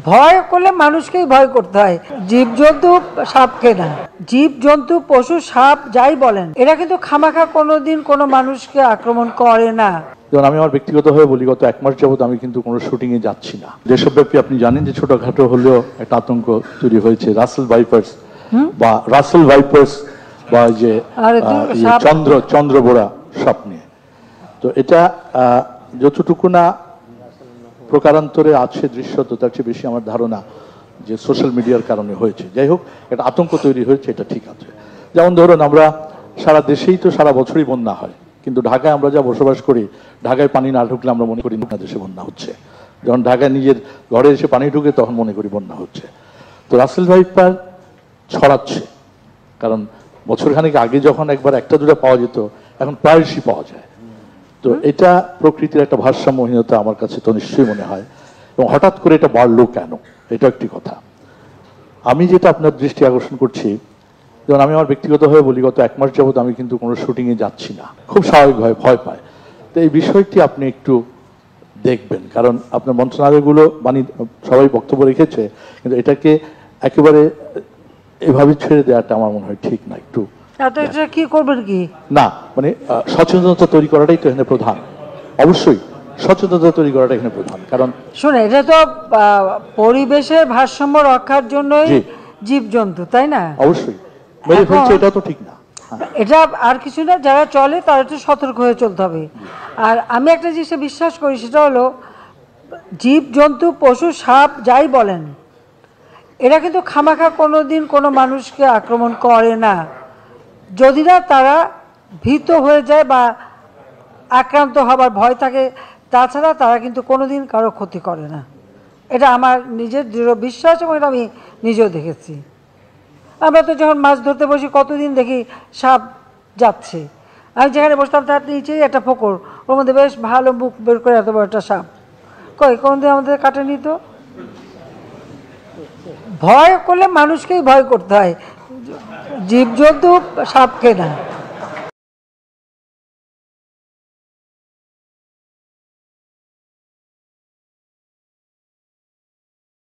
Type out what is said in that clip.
ভয় করলে মানুষকেই ভয় করতে হয়, জীবজন্তু সাপকে না। জীবজন্তু পশু সাপ যাই বলেন, এরা কিন্তু খামাখা কোনোদিন কোনো মানুষকে আক্রমণ করে না। যেমন আমি আমার ব্যক্তিগতভাবে বলি, গত 1 মাস যাবত আমি কিন্তু কোনো শুটিং এ যাচ্ছি না। দেশব্যাপী আপনি জানেন যে ছোটখাটো হলেও একটা আতঙ্ক তৈরি হয়েছে রাসেল ভাইপার্স বা যে চন্দ্রবোড়া সাপ নিয়ে। তো এটা যতটুকু না প্রকারান্তরে আছে দৃশ্যত, তার চেয়ে বেশি আমার ধারণা যে সোশ্যাল মিডিয়ার কারণে হয়েছে। যাই হোক, একটা আতঙ্ক তৈরি হয়েছে, এটা ঠিক আছে। যেমন ধরুন, আমরা সারা দেশেই তো সারা বছরই বন্যা হয়, কিন্তু ঢাকায় আমরা যা বসবাস করি, ঢাকায় পানি না ঢুকলে আমরা মনে করি না দেশে বন্যা হচ্ছে। যখন ঢাকায় নিজের ঘরে এসে পানি ঢুকে তখন মনে করি বন্যা হচ্ছে। তো রাসেল ভাইপার ছড়াচ্ছে, কারণ বছরখানেক আগে যখন একবার একটা দুটা পাওয়া যেত, এখন প্রায়শই পাওয়া যায়। তো এটা প্রকৃতির একটা ভারসাম্যহীনতা আমার কাছে তো নিশ্চয়ই মনে হয়। এবং হঠাৎ করে এটা বাড়লো কেন, এটা একটি কথা। আমি যেটা আপনার দৃষ্টি আকর্ষণ করছি, যেমন আমি আমার ব্যক্তিগতভাবে বলি, গত 1 মাস যাবত আমি কিন্তু কোনো শুটিংয়ে যাচ্ছি না, খুব স্বাভাবিকভাবে ভয় পায়। তো এই বিষয়টি আপনি একটু দেখবেন, কারণ আপনার মন্ত্রণালয়গুলো সবাই বক্তব্য রেখেছে, কিন্তু এটাকে একেবারে এভাবে ছেড়ে দেওয়াটা আমার মনে হয় ঠিক না। একটু কি করবেন কি না, মানে সচেতনতা তৈরি করাটাই তো এখানে প্রধান। অবশ্যই সচেতনতা তৈরি করাটা এখানে প্রধান, কারণ শুনে এটা তো পরিবেশের ভারসাম্য রক্ষার জন্যই জীবজন্তু, তাই না? অবশ্যই মেরে ফেলছে, এটা তো ঠিক না। এটা আর কিছু না, যারা চলে তারা একটু সতর্ক হয়ে চলতে হবে। আর আমি একটা জিনিস বিশ্বাস করি, সেটা হলো জীবজন্তু পশু সাপ যাই বলেন, এরা কিন্তু খামাখা কোনোদিন কোনো মানুষকে আক্রমণ করে না, যদি না তারা ভীত হয়ে যায় বা আক্রান্ত হবার ভয় থাকে। তাছাড়া তারা কিন্তু কোনোদিন কারো ক্ষতি করে না। এটা আমার নিজের দৃঢ় বিশ্বাস, এবং এটা আমি নিজেও দেখেছি। আমরা তো যখন মাছ ধরতে বসি, কতদিন দেখি সাপ যাচ্ছে। আমি যেখানে বসতাম তার নিচেই একটা পুকুর, ওর মধ্যে বেশ ভালো মুখ বের করে এত বড় একটা সাপ, কোনোদিন আমাদের কাটেনি। তো ভয় করলে মানুষকেই ভয় করতে হয়, জীবজন্তু সাপকে না।